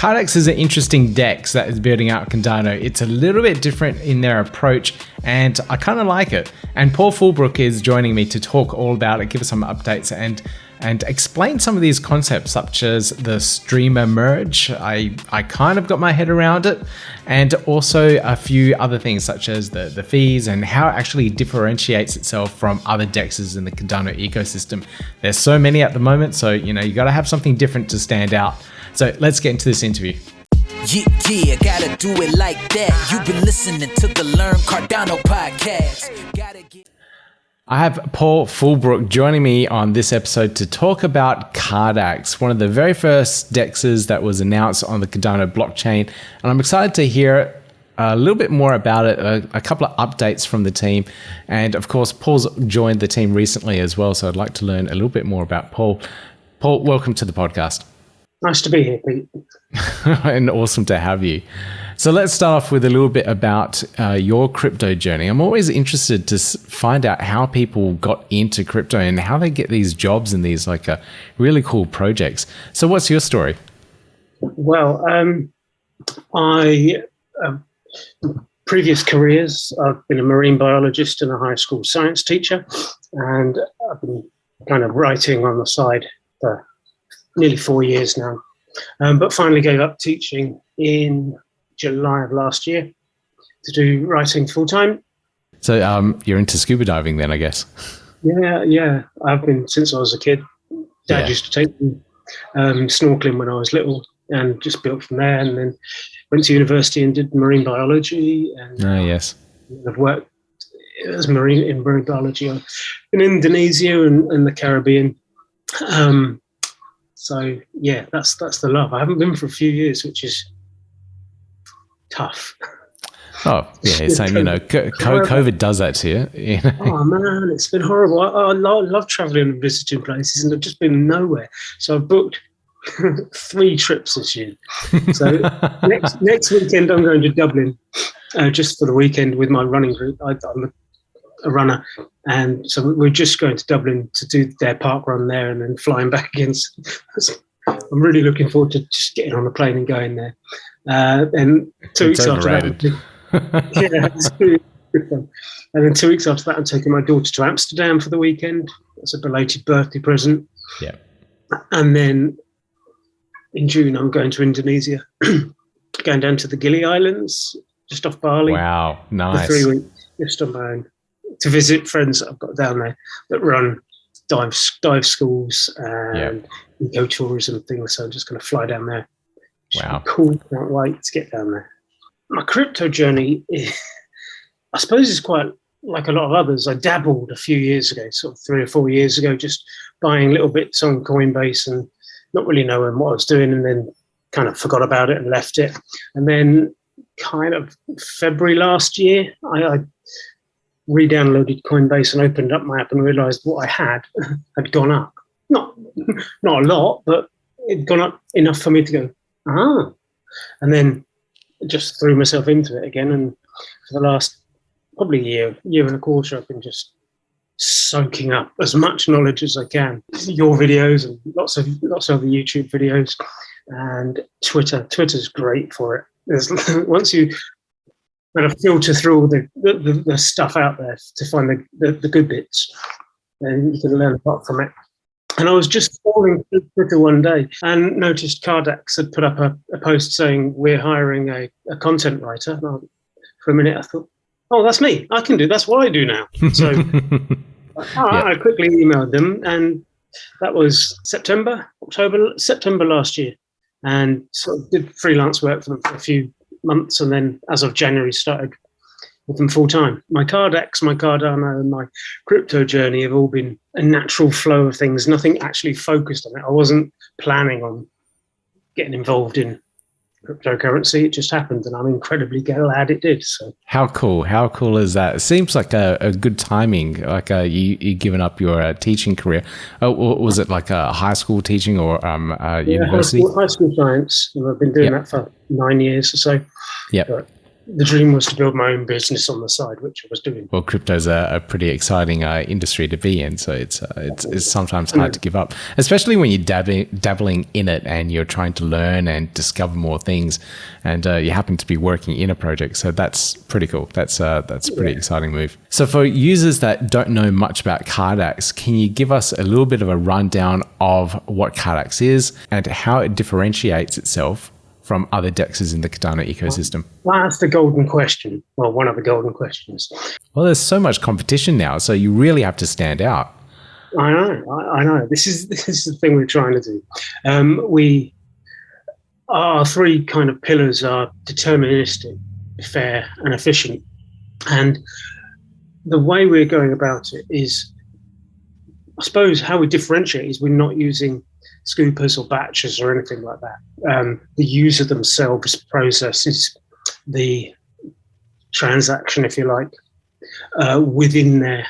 Cardax is an interesting DEX that is building out Cardano. It's a little bit different in their approach, and I kind of like it. And Paul Fulbrook is joining me to talk all about it, give us some updates, and explain some of these concepts, such as the streamer merge. I kind of got my head around it, and also a few other things, such as the fees and how it actually differentiates itself from other DEXes in the Cardano ecosystem. There's so many at the moment, so you got to have something different to stand out. So let's get into this interview. Yeah, gotta do it like that. You've been listening to the Learn Cardano podcast. I have Paul Fulbrook joining me on this episode to talk about Cardax, one of the very first DEXes that was announced on the Cardano blockchain. And I'm excited to hear a little bit more about it, a couple of updates from the team. And of course, Paul's joined the team recently as well, so I'd like to learn a little bit more about Paul. Paul, welcome to the podcast. Nice to be here, Pete. And awesome to have you. So let's start off with a little bit about your crypto journey. I'm always interested to find out how people got into crypto and how they get these jobs in these really cool projects. So what's your story? Well, previous careers, I've been a marine biologist and a high school science teacher, and I've been kind of writing on the side for nearly 4 years now, but finally gave up teaching in July of last year to do writing full time. So you're into scuba diving then, I guess? Yeah. I've been since I was a kid. Dad used to take me snorkeling when I was little, and just built from there. And then went to university and did marine biology. And yes, I've worked as marine biology in Indonesia and the Caribbean. So yeah, that's the love. I haven't been for a few years, which is tough. Oh yeah, same. COVID does that to you. Oh man, it's been horrible. I love traveling and visiting places, and I've just been nowhere. So I've booked 3 trips this year. So next weekend I'm going to Dublin, just for the weekend with my running group. I'm a runner, and so we're just going to Dublin to do their park run there, and then flying back again. I'm really looking forward to just getting on a plane and going there. And 2 weeks after that, it's really fun. And then 2 weeks after that, I'm taking my daughter to Amsterdam for the weekend. That's a belated birthday present. Yeah. And then in June, I'm going to Indonesia, going down to the Gili Islands, just off Bali. Wow, nice. For 3 weeks, just on my own, to visit friends that I've got down there that run dive schools and eco-tourism things. So I'm just going to fly down there. Wow. Cool. Can't wait to get down there. My crypto journey, I suppose, is quite like a lot of others. I dabbled a few years ago, sort of 3 or 4 years ago, just buying little bits on Coinbase and not really knowing what I was doing, and then kind of forgot about it and left it. And then kind of February last year, I re-downloaded Coinbase and opened up my app and realized what I had gone up. Not a lot, but it'd gone up enough for me to go, and then just threw myself into it again. And for the last probably year and a quarter, I've been just soaking up as much knowledge as I can. Your videos and lots of other YouTube videos, and Twitter. Twitter's great for it. Once you kind of filter through all the stuff out there to find the good bits, and you can learn a lot from it. And I was just scrolling through Twitter one day and noticed Cardax had put up a post saying, we're hiring a content writer. And for a minute I thought, oh, that's me. I can do, that's what I do now. So I quickly emailed them, and that was September last year. And sort of did freelance work for them for a few months, and then as of January started with them full time. My Cardax, my Cardano, and my crypto journey have all been a natural flow of things, nothing actually focused on it. I wasn't planning on getting involved in cryptocurrency. It just happened, and I'm incredibly glad it did. So how cool is that? It seems like a good timing, like you given up your teaching career. Was it like a high school teaching or university? High school science. I've been doing that for 9 years or so. Yeah. the dream was to build my own business on the side, which I was doing. Well, crypto's a pretty exciting industry to be in, so it's sometimes hard to give up, especially when you're dabbling in it and you're trying to learn and discover more things, and you happen to be working in a project. So that's pretty cool. That's a pretty exciting move. So for users that don't know much about Cardax, can you give us a little bit of a rundown of what Cardax is and how it differentiates itself from other DEXes in the Cardano ecosystem? Well, that's the golden question. Well, one of the golden questions. Well, there's so much competition now, so you really have to stand out. I know. This is the thing we're trying to do. Our three kind of pillars are deterministic, fair, and efficient. And the way we're going about it is, I suppose, how we differentiate is we're not using scoopers or batches or anything like that. The user themselves processes the transaction, if you like, within their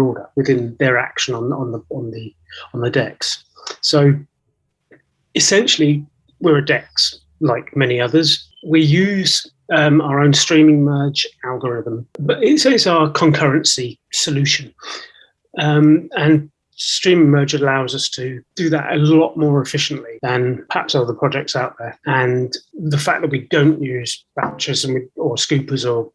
order, within their action on the DEX. So essentially, we're a DEX like many others. We use our own streaming merge algorithm, but it's our concurrency solution, and streaming merge allows us to do that a lot more efficiently than perhaps other projects out there. And the fact that we don't use batches or scoopers or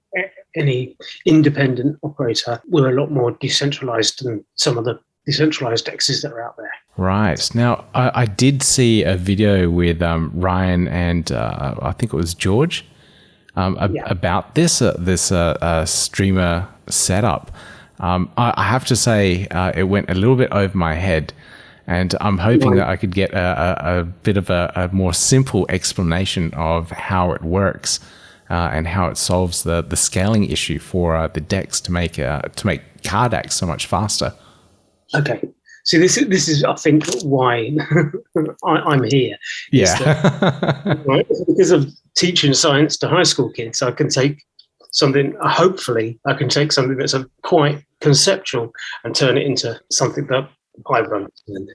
any independent operator, we're a lot more decentralized than some of the decentralized DEXes that are out there. Right. Now, I did see a video with Ryan and I think it was George about this streamer setup. I have to say it went a little bit over my head, and I'm hoping that I could get a bit of a more simple explanation of how it works and how it solves the scaling issue for the DEX to make Cardax so much faster. Okay. See, this is I think why I'm here. Yeah. Right? Because of teaching science to high school kids, I can take something, hopefully I can take something that's quite conceptual and turn it into something that I understand.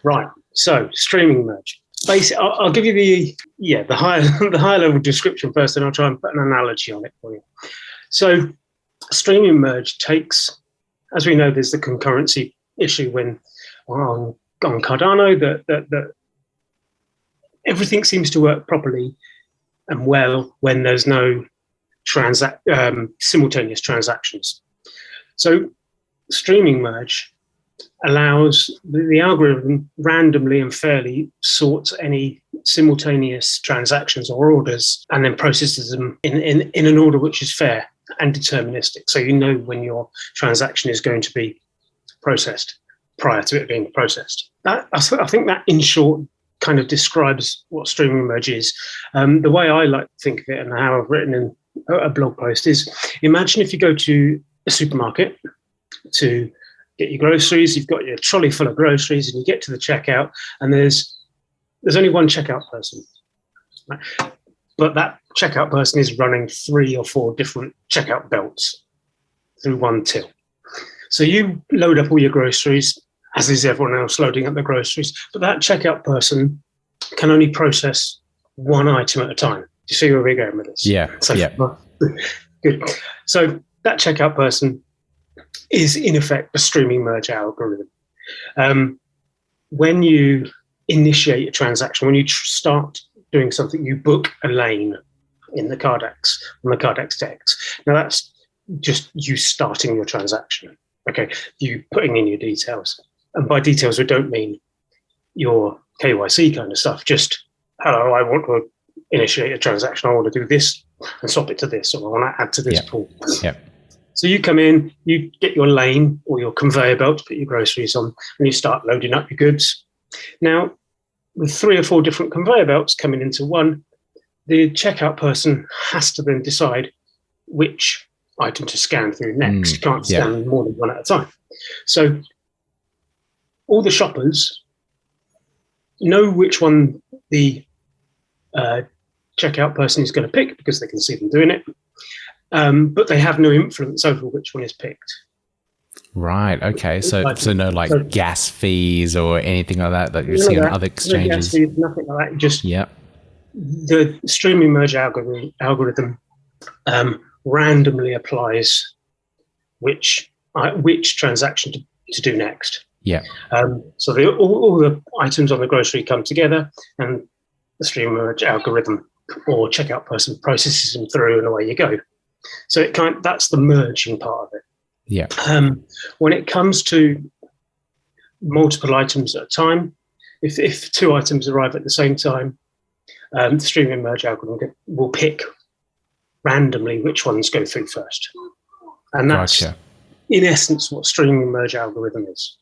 Right. So streaming merge. Basically, I'll give you the higher level description first, and I'll try and put an analogy on it for you. So streaming merge takes, as we know, there's the concurrency issue when on Cardano that everything seems to work properly and well when there's no simultaneous transactions. So streaming merge allows the algorithm randomly and fairly sorts any simultaneous transactions or orders and then processes them in an order which is fair and deterministic. So you know when your transaction is going to be processed prior to it being processed. I think that in short kind of describes what streaming merge is. The way I like to think of it and how I've written in a blog post is, imagine if you go to a supermarket to get your groceries, you've got your trolley full of groceries, and you get to the checkout, and there's only one checkout person. Right? But that checkout person is running 3 or 4 different checkout belts through one till. So you load up all your groceries, as is everyone else loading up their groceries, but that checkout person can only process one item at a time. Do you see where we're going with this? Yeah. So, yeah. Good. So that checkout person is in effect a streaming merge algorithm. When you initiate a transaction, when you start doing something, you book a lane in the Cardax, on the Cardax DEX. Now that's just you starting your transaction. Okay, you putting in your details. And by details, we don't mean your KYC kind of stuff. Just, hello, I want to initiate a transaction. I want to do this and swap it to this, or I want to add to this pool. Yep. So you come in, you get your lane or your conveyor belt to put your groceries on, and you start loading up your goods. Now, with 3 or 4 different conveyor belts coming into one, the checkout person has to then decide which item to scan through next. You can't scan more than one at a time. So all the shoppers know which one the checkout person is going to pick because they can see them doing it, but they have no influence over which one is picked. Right. Okay. So no gas fees or anything like that you see on other exchanges. No gas fees, nothing like that. Just the streaming merge algorithm randomly applies which transaction to do next. Yeah. So all the items on the grocery come together, and the stream merge algorithm or checkout person processes them through, and away you go. So that's the merging part of it. Yeah. When it comes to multiple items at a time, if 2 items arrive at the same time, the stream and merge algorithm will pick randomly which ones go through first. And that's, Gotcha. in essence, what stream and merge algorithm is.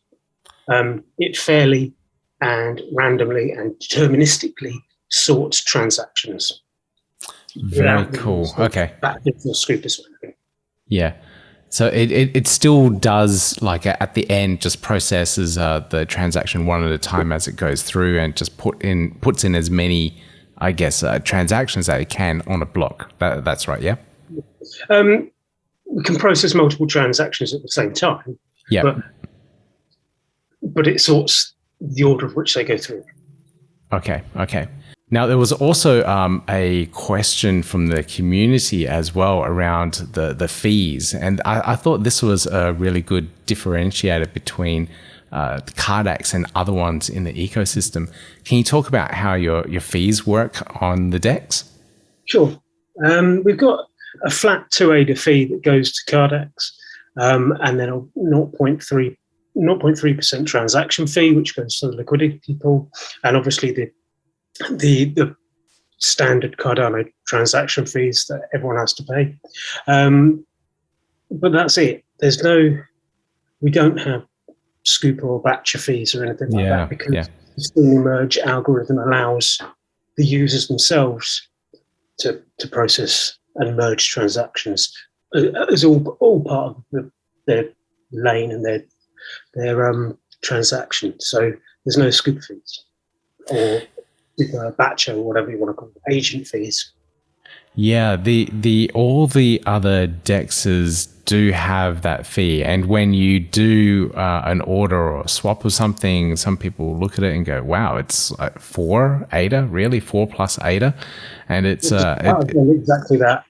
It fairly and randomly and deterministically sorts transactions. Very cool. Okay. Backwards or scoopers or anything. Yeah. So it still does, like, at the end, just processes the transaction one at a time as it goes through, and just puts in as many, I guess, transactions that it can on a block. That's right, yeah? We can process multiple transactions at the same time. Yeah. But it sorts the order of which they go through. Okay. Now, there was also a question from the community as well around the fees. And I thought this was a really good differentiator between Cardax and other ones in the ecosystem. Can you talk about how your fees work on the DEX? Sure. We've got a flat 2 ADA fee that goes to Cardax, and then a 0.3% transaction fee, which goes to the liquidity pool, and obviously the standard Cardano transaction fees that everyone has to pay. But that's it. We don't have scooper or batcher fees or anything like that, because the stream merge algorithm allows the users themselves to process and merge transactions as all part of their lane and their transaction. So there's no scoop fees or batcher or whatever you want to call it, agent fees. Yeah, all the other DEXes do have that fee, and when you do an order or a swap or something, some people look at it and go, "Wow, it's 4 ADA, really 4 plus ADA," and it's exactly that.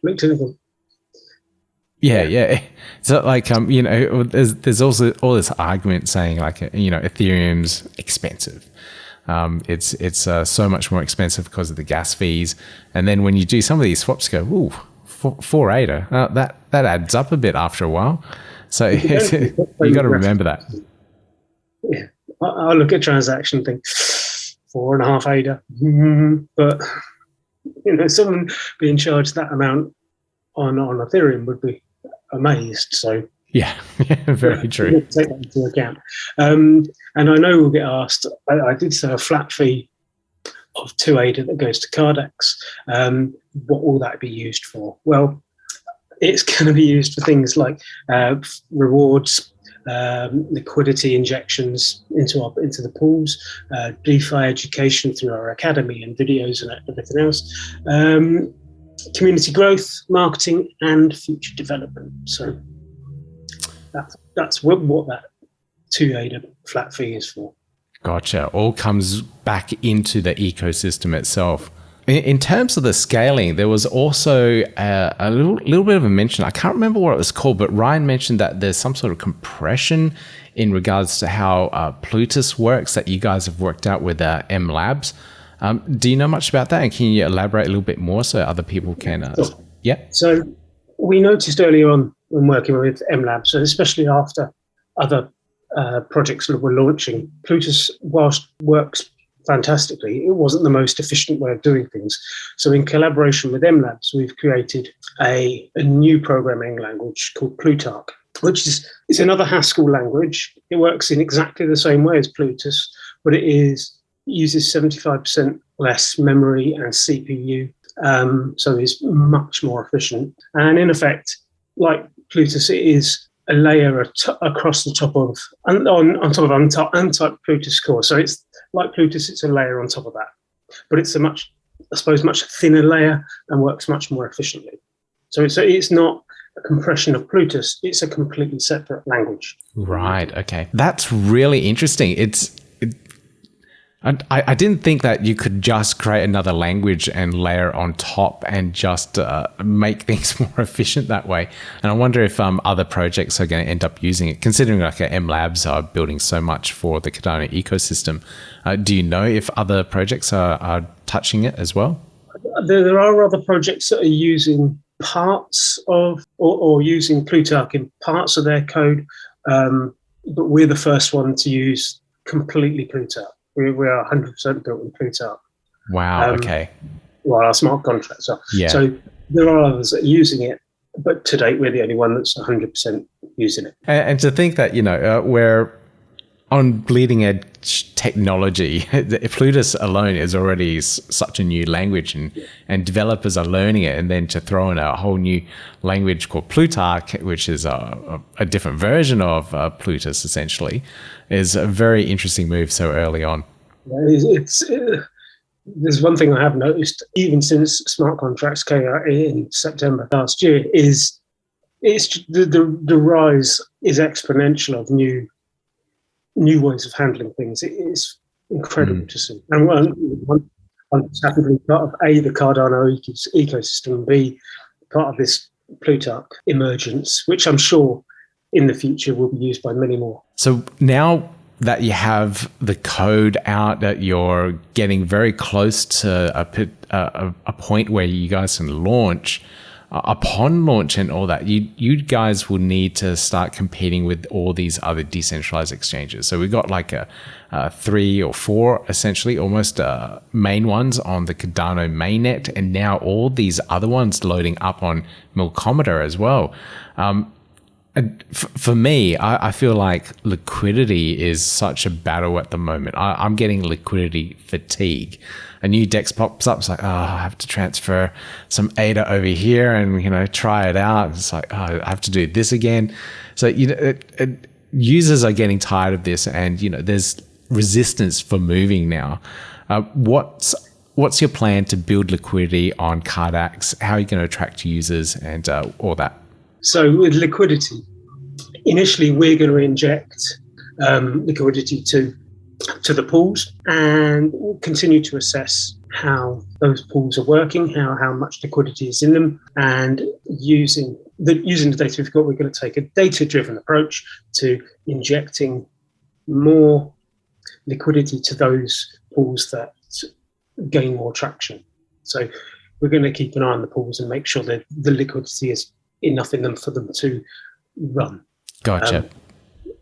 Yeah. So like there's also all this argument saying like Ethereum's expensive. It's so much more expensive because of the gas fees, and then when you do some of these swaps, go, ooh, 4 ADA. That adds up a bit after a while. So you got to remember that. Yeah, I look at transaction and think 4.5 ADA, but someone being charged that amount on Ethereum would be amazed. So yeah, very true. Take that into account. And I know we'll get asked, I did say a flat fee of 2 ADA that goes to Cardax. What will that be used for? Well, it's going to be used for things like rewards, liquidity injections into the pools, DeFi education through our academy and videos and everything else, community growth, marketing, and future development. So that's what that 2 ADA flat fee is for. Gotcha. All comes back into the ecosystem itself. In terms of the scaling, there was also a little bit of a mention. I can't remember what it was called, but Ryan mentioned that there's some sort of compression in regards to how Plutarch works that you guys have worked out with MLabs. Do you know much about that? And can you elaborate a little bit more so other people can? Sure. Yeah. So we noticed earlier on when working with MLabs, and especially after other projects that were launching, Plutarch, whilst works fantastically, it wasn't the most efficient way of doing things. So in collaboration with MLabs, we've created a new programming language called Plutarch, which is another Haskell language. It works in exactly the same way as Plutarch, but it uses 75% less memory and CPU, so it's much more efficient. And in effect, like Plutarch, it is a layer across the top of, on top of untyped Plutarch core. So it's like Plutarch, it's a layer on top of that, but it's a much thinner layer and works much more efficiently. So it's not a compression of Plutarch, it's a completely separate language. Right. Okay. That's really interesting. I didn't think that you could just create another language and layer on top and just make things more efficient that way. And I wonder if other projects are going to end up using it, considering like MLabs are building so much for the Cardano ecosystem. Do you know if other projects are touching it as well? There are other projects that are using parts of or using Plutarch in parts of their code, but we're the first one to use completely Plutarch. We are 100% built in Plutarch. Wow, okay. Well, our smart contracts are. Yeah. So there are others that are using it, but to date, we're the only one that's 100% using it. And to think that, we're on bleeding edge technology. Plutus alone is already such a new language, and developers are learning it. And then to throw in a whole new language called Plutarch, which is a different version of Plutus, essentially, is a very interesting move so early on. There's one thing I have noticed, even since smart contracts came out in September last year, is the rise is exponential of new ways of handling things. It is incredible to see. And I'm just happy to be part of the Cardano ecosystem, and B, part of this Plutarch emergence, which I'm sure in the future will be used by many more. So now that you have the code out, that you're getting very close to a point where you guys can launch, upon launch and all that, you guys will need to start competing with all these other decentralized exchanges. So we've got like a 3 or 4 essentially almost main ones on the Cardano mainnet, and now all these other ones loading up on Milcometer as well. For me, I feel like liquidity is such a battle at the moment. I'm getting liquidity fatigue. A new DEX pops up, it's like, I have to transfer some ADA over here and, try it out. It's like, I have to do this again. So, users are getting tired of this, and, there's resistance for moving now. What's your plan to build liquidity on Cardax? How are you going to attract users and all that? So with liquidity, initially we're going to inject liquidity to the pools, and we'll continue to assess how those pools are working, how much liquidity is in them, and using the data we've got, we're going to take a data-driven approach to injecting more liquidity to those pools that gain more traction. So we're going to keep an eye on the pools and make sure that the liquidity is enough in them for them to run. Gotcha.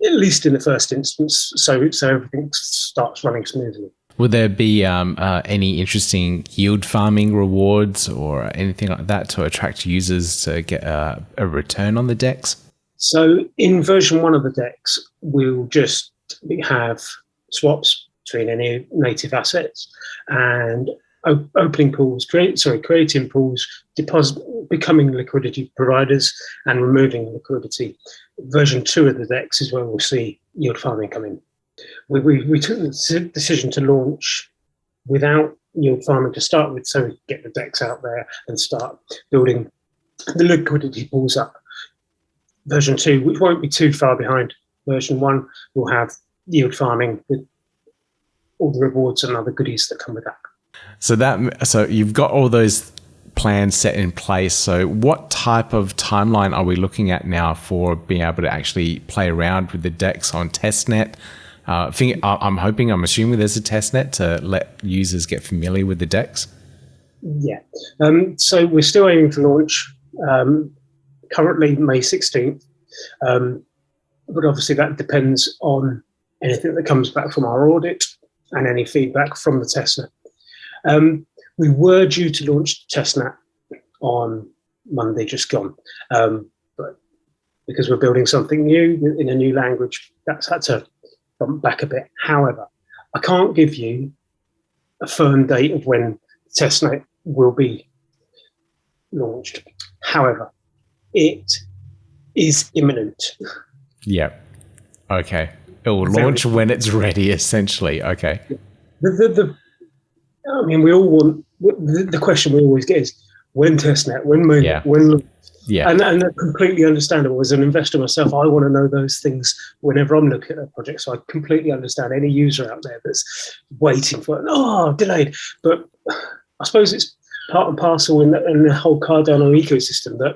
At least in the first instance, so everything starts running smoothly. Will there be any interesting yield farming rewards or anything like that to attract users to get a return on the DEX? So in version 1 of the DEX, we'll just have swaps between any native assets and opening pools, creating pools, becoming liquidity providers and removing liquidity. Version 2 of the DEX is where we'll see yield farming come in. We took the decision to launch without yield farming to start with, so we get the DEX out there and start building the liquidity pools up. Version 2, which won't be too far behind version 1, will have yield farming with all the rewards and other goodies that come with that. So you've got all those plans set in place. So what type of timeline are we looking at now for being able to actually play around with the DEX on testnet? I'm assuming there's a testnet to let users get familiar with the DEX. Yeah. So we're still aiming to launch currently May 16th. But obviously that depends on anything that comes back from our audit and any feedback from the testnet. We were due to launch testnet on Monday, just gone. But because we're building something new in a new language, that's had to bump back a bit. However, I can't give you a firm date of when testnet will be launched. However, it is imminent. Yeah. Okay. It will launch when it's ready, essentially. Okay. I mean, we all want, the question we always get is when testnet, when mainnet, when launch. Yeah. And they're completely understandable. As an investor myself, I want to know those things whenever I'm looking at a project. So I completely understand any user out there that's waiting for, delayed. But I suppose it's part and parcel in the whole Cardano ecosystem that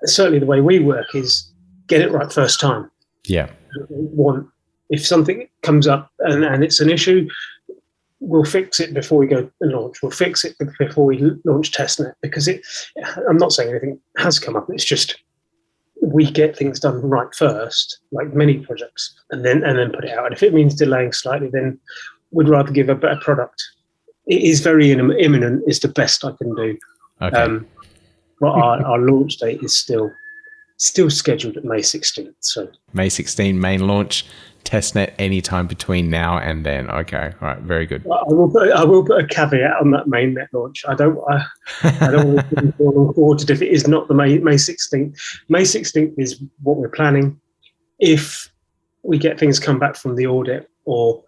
certainly the way we work is get it right first time. Yeah. If something comes up and it's an issue, we'll fix it before we go and launch. We'll fix it before we launch testnet, because I'm not saying anything has come up. It's just we get things done right first, like many projects, and then put it out. And if it means delaying slightly, then we'd rather give a better product. It is very imminent, is the best I can do. Okay. But our launch date is still scheduled at May 16th. So May 16 main launch, testnet anytime between now and then. Okay, all right, very good. I will put a caveat on that mainnet launch. I don't want to be ordered if it is not the May 16th. May 16th is what we're planning. If we get things come back from the audit or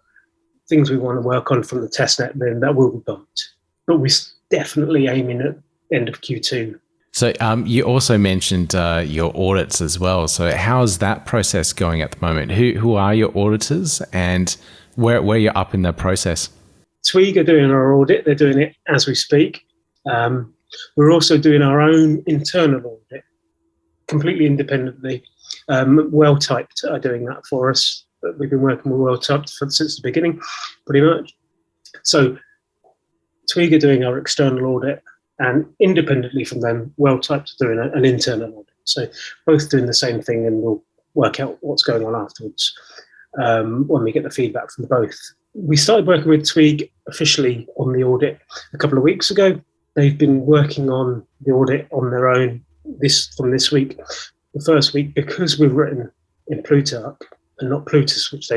things we want to work on from the testnet, then that will be bumped. But we're definitely aiming at end of Q2. So you also mentioned your audits as well. So how's that process going at the moment? Who are your auditors, and where you're up in the process? Tweag are doing our audit. They're doing it as we speak. We're also doing our own internal audit, completely independently. Typed are doing that for us. We've been working with Typed since the beginning, pretty much. So Tweag are doing our external audit, and independently from them, Typed are doing an internal audit. So both doing the same thing, and we'll work out what's going on afterwards when we get the feedback from both. We started working with Tweag officially on the audit a couple of weeks ago. They've been working on the audit on their own from this week. The first week, because we've written in Plutarch and not Plutus, which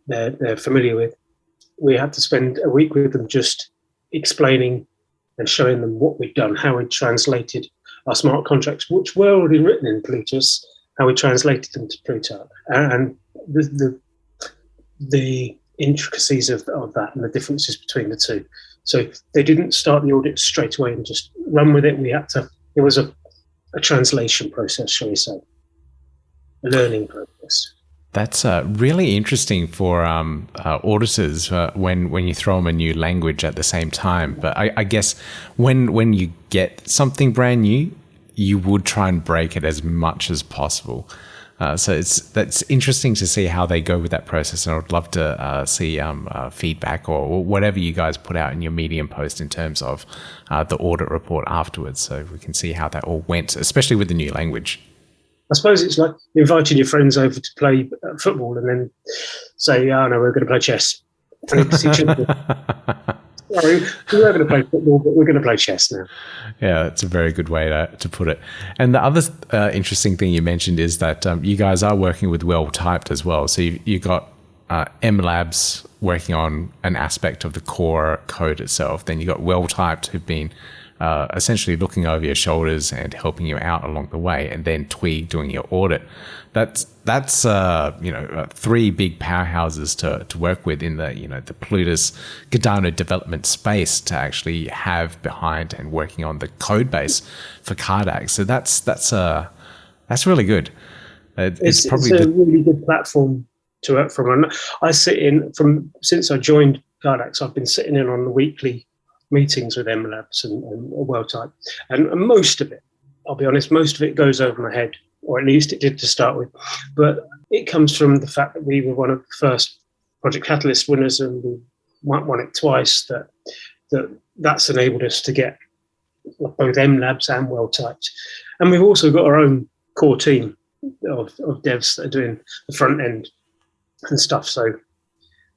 they're familiar with, we had to spend a week with them just explaining and showing them what we'd done, how we translated our smart contracts, which were already written in Plutus, how we translated them to Plutarch, and the intricacies of that and the differences between the two. So they didn't start the audit straight away and just run with it. It was a translation process, shall we say, a learning process. That's really interesting for auditors when you throw them a new language at the same time. But I guess when you get something brand new, you would try and break it as much as possible. So that's interesting to see how they go with that process. And I would love to see feedback or whatever you guys put out in your Medium post in terms of the audit report afterwards, so we can see how that all went, especially with the new language. I suppose it's like inviting your friends over to play football and then say, "Oh no, we're going to play chess." Sorry, we were going to play football, but we're going to play chess now. Yeah, that's a very good way to put it. And the other interesting thing you mentioned is that you guys are working with Typed as well. So you got MLabs working on an aspect of the core code itself. Then you got Typed who've been essentially looking over your shoulders and helping you out along the way, and then Tweag doing your audit. That's three big powerhouses to work with in the Plutus Cardano development space to actually have behind and working on the code base for Cardax. So that's really good. It's probably a really good platform to work from. And I since I joined Cardax, I've been sitting in on the weekly meetings with MLabs and Typed, and most of it, I'll be honest, most of it goes over my head, or at least it did to start with. But it comes from the fact that we were one of the first Project Catalyst winners, and we won it twice. That's enabled us to get both MLabs and Typed, and we've also got our own core team of devs that are doing the front end and stuff. So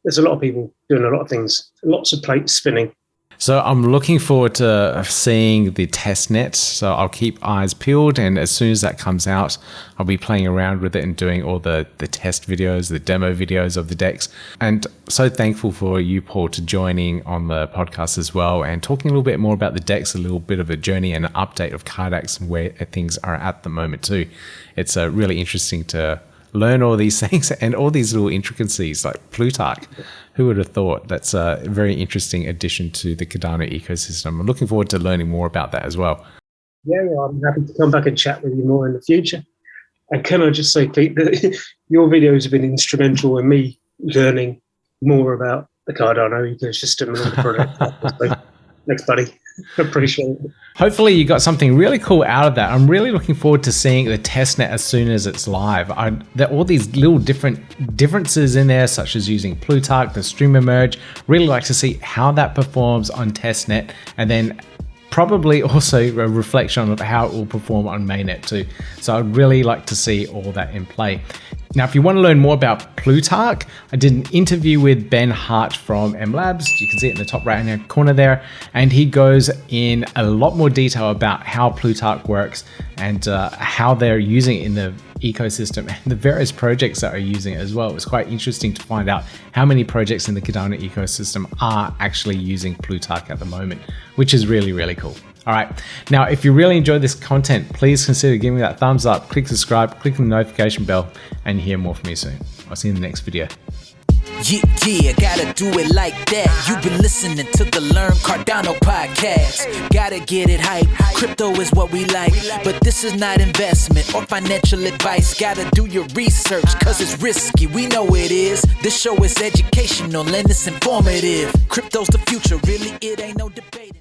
there's a lot of people doing a lot of things, lots of plates spinning. So I'm looking forward to seeing the testnet. So I'll keep eyes peeled, and as soon as that comes out, I'll be playing around with it and doing all the test videos, the demo videos of the DEX. And so thankful for you, Paul, to joining on the podcast as well and talking a little bit more about the DEX, a little bit of a journey and an update of Cardax and where things are at the moment too. It's really interesting to learn all these things and all these little intricacies like Plutarch. Who would have thought? That's a very interesting addition to the Cardano ecosystem. I'm looking forward to learning more about that as well. Yeah, I'm happy to come back and chat with you more in the future. And can I just say, Pete, that your videos have been instrumental in me learning more about the Cardano ecosystem and all the products. So, thanks, buddy. Appreciate it. Hopefully you got something really cool out of that. I'm really looking forward to seeing the testnet as soon as it's live. There are all these little differences in there, such as using Plutarch, the streamer merge. Really like to see how that performs on testnet, and then probably also a reflection of how it will perform on mainnet too. So I'd really like to see all that in play. Now, if you want to learn more about Plutarch, I did an interview with Ben Hart from MLabs. You can see it in the top right hand corner there. And he goes in a lot more detail about how Plutarch works and how they're using it in the ecosystem and the various projects that are using it as well. It was quite interesting to find out how many projects in the Cardano ecosystem are actually using Plutarch at the moment, which is really, really cool. All right. Now, if you really enjoyed this content, please consider giving me that thumbs up, click subscribe, click the notification bell, and hear more from me soon. I'll see you in the next video. Yeah, gotta do it like that. You've been listening to the Learn Cardano podcast. Gotta get it hype. Crypto is what we like, but this is not investment or financial advice. Gotta do your research, cause it's risky. We know it is. This show is educational and it's informative. Crypto's the future, really, it ain't no debating.